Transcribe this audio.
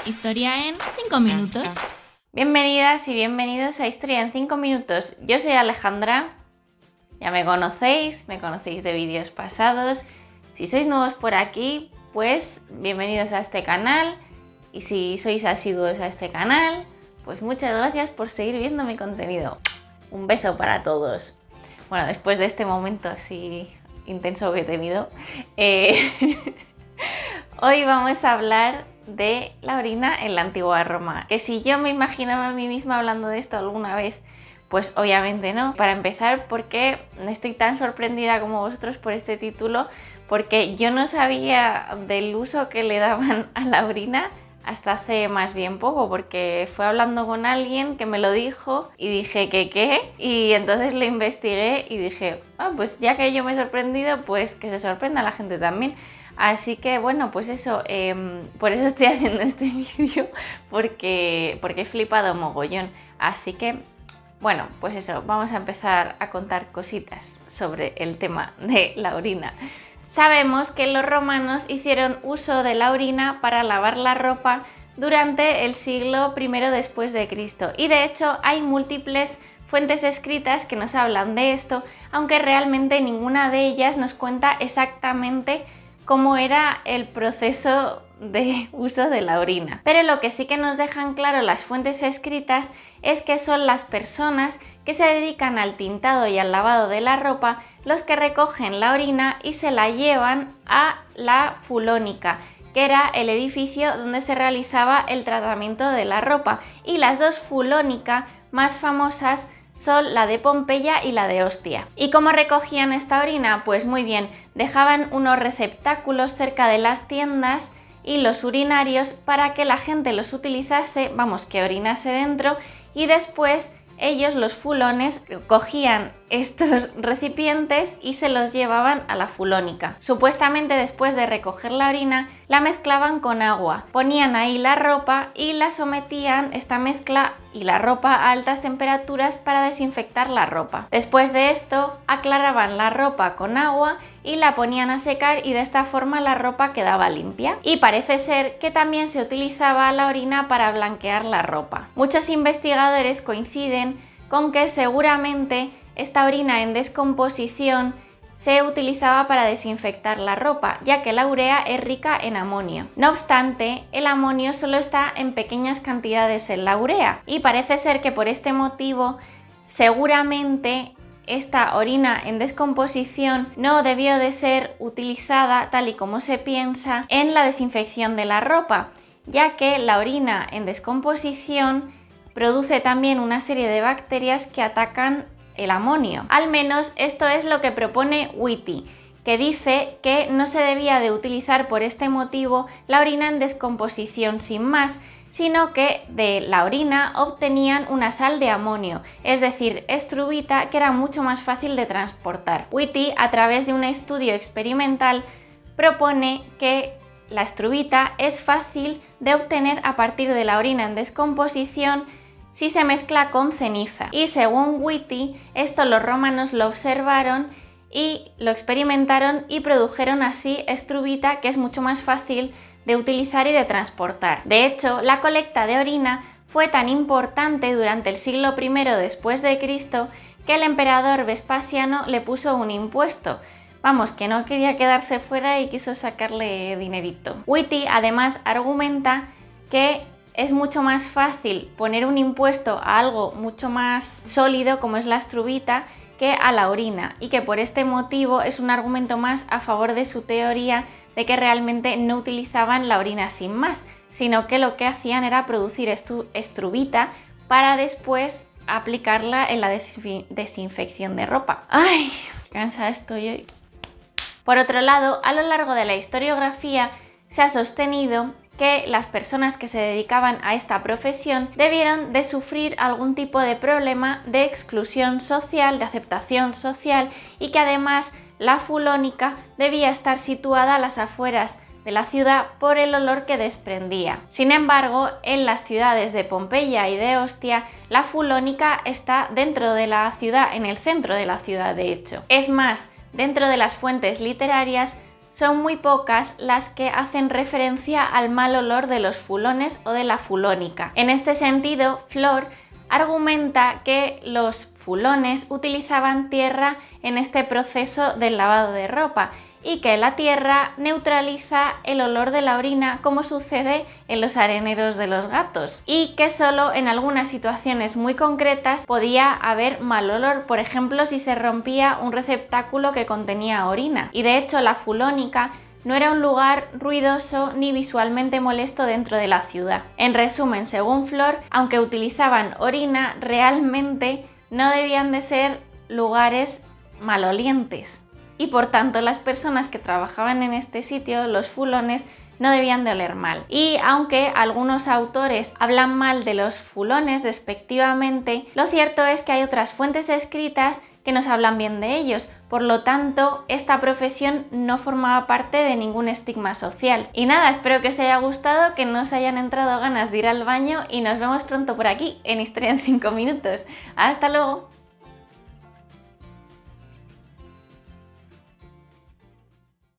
Historia en 5 minutos. Bienvenidas y bienvenidos a Historia en 5 minutos. Yo soy Alejandra, ya me conocéis de vídeos pasados. Si sois nuevos por aquí, pues bienvenidos a este canal. Y si sois asiduos a este canal, pues muchas gracias por seguir viendo mi contenido. Un beso para todos. Bueno, después de este momento así intenso que he tenido, hoy vamos a hablar de la orina en la antigua Roma. Que si yo me imaginaba a mí misma hablando de esto alguna vez, pues obviamente no. Para empezar, porque estoy tan sorprendida como vosotros por este título, porque yo no sabía del uso que le daban a la orina hasta hace más bien poco, porque fue hablando con alguien que me lo dijo y dije que qué, y entonces lo investigué y dije, pues ya que yo me he sorprendido, pues que se sorprenda la gente también. Así que bueno, pues eso, por eso estoy haciendo este vídeo, porque he flipado mogollón. Así que bueno, pues eso, vamos a empezar a contar cositas sobre el tema de la orina. Sabemos que los romanos hicieron uso de la orina para lavar la ropa durante el siglo I después de Cristo, y de hecho hay múltiples fuentes escritas que nos hablan de esto, aunque realmente ninguna de ellas nos cuenta exactamente cómo era el proceso de uso de la orina. Pero lo que sí que nos dejan claro las fuentes escritas es que son las personas que se dedican al tintado y al lavado de la ropa los que recogen la orina y se la llevan a la Fulónica, que era el edificio donde se realizaba el tratamiento de la ropa, y las dos Fulónica más famosas son la de Pompeya y la de Ostia. ¿Y cómo recogían esta orina? Pues muy bien, dejaban unos receptáculos cerca de las tiendas y los urinarios para que la gente los utilizase, que orinase dentro, y después ellos, los fulones, cogían estos recipientes y se los llevaban a la Fulónica. Supuestamente después de recoger la orina, la mezclaban con agua, ponían ahí la ropa y la sometían, esta mezcla y la ropa, a altas temperaturas para desinfectar la ropa. Después de esto, aclaraban la ropa con agua y la ponían a secar, y de esta forma la ropa quedaba limpia. Y parece ser que también se utilizaba la orina para blanquear la ropa. Muchos investigadores coinciden con que seguramente esta orina en descomposición se utilizaba para desinfectar la ropa, ya que la urea es rica en amonio. No obstante, el amonio solo está en pequeñas cantidades en la urea, y parece ser que por este motivo seguramente esta orina en descomposición no debió de ser utilizada, tal y como se piensa, en la desinfección de la ropa, ya que la orina en descomposición produce también una serie de bacterias que atacan el amonio. Al menos esto es lo que propone Whitty, que dice que no se debía de utilizar por este motivo la orina en descomposición sin más, sino que de la orina obtenían una sal de amonio, es decir, estrubita, que era mucho más fácil de transportar. Whitty, a través de un estudio experimental, propone que la estrubita es fácil de obtener a partir de la orina en descomposición si se mezcla con ceniza. Y según Whitty, esto los romanos lo observaron y lo experimentaron y produjeron así estrubita, que es mucho más fácil de utilizar y de transportar. De hecho, la colecta de orina fue tan importante durante el siglo I después de Cristo que el emperador Vespasiano le puso un impuesto. Que no quería quedarse fuera y quiso sacarle dinerito. Whitty además argumenta que es mucho más fácil poner un impuesto a algo mucho más sólido como es la estrubita que a la orina, y que por este motivo es un argumento más a favor de su teoría de que realmente no utilizaban la orina sin más, sino que lo que hacían era producir estrubita para después aplicarla en la desinfección de ropa. ¡Ay! Cansada estoy hoy. Por otro lado, a lo largo de la historiografía se ha sostenido que las personas que se dedicaban a esta profesión debieron de sufrir algún tipo de problema de exclusión social, de aceptación social, y que además la Fulónica debía estar situada a las afueras de la ciudad por el olor que desprendía. Sin embargo, en las ciudades de Pompeya y de Ostia, la Fulónica está dentro de la ciudad, en el centro de la ciudad de hecho. Es más, dentro de las fuentes literarias son muy pocas las que hacen referencia al mal olor de los fulones o de la fulónica. En este sentido, Flor argumenta que los fulones utilizaban tierra en este proceso del lavado de ropa y que la tierra neutraliza el olor de la orina, como sucede en los areneros de los gatos, y que solo en algunas situaciones muy concretas podía haber mal olor, por ejemplo si se rompía un receptáculo que contenía orina. Y de hecho la fulónica no era un lugar ruidoso ni visualmente molesto dentro de la ciudad. En resumen, según Flor, aunque utilizaban orina, realmente no debían de ser lugares malolientes. Y por tanto las personas que trabajaban en este sitio, los fulones, no debían de oler mal. Y aunque algunos autores hablan mal de los fulones despectivamente, lo cierto es que hay otras fuentes escritas que nos hablan bien de ellos. Por lo tanto, esta profesión no formaba parte de ningún estigma social. Y nada, espero que os haya gustado, que no os hayan entrado ganas de ir al baño y nos vemos pronto por aquí en Historia en 5 minutos. ¡Hasta luego!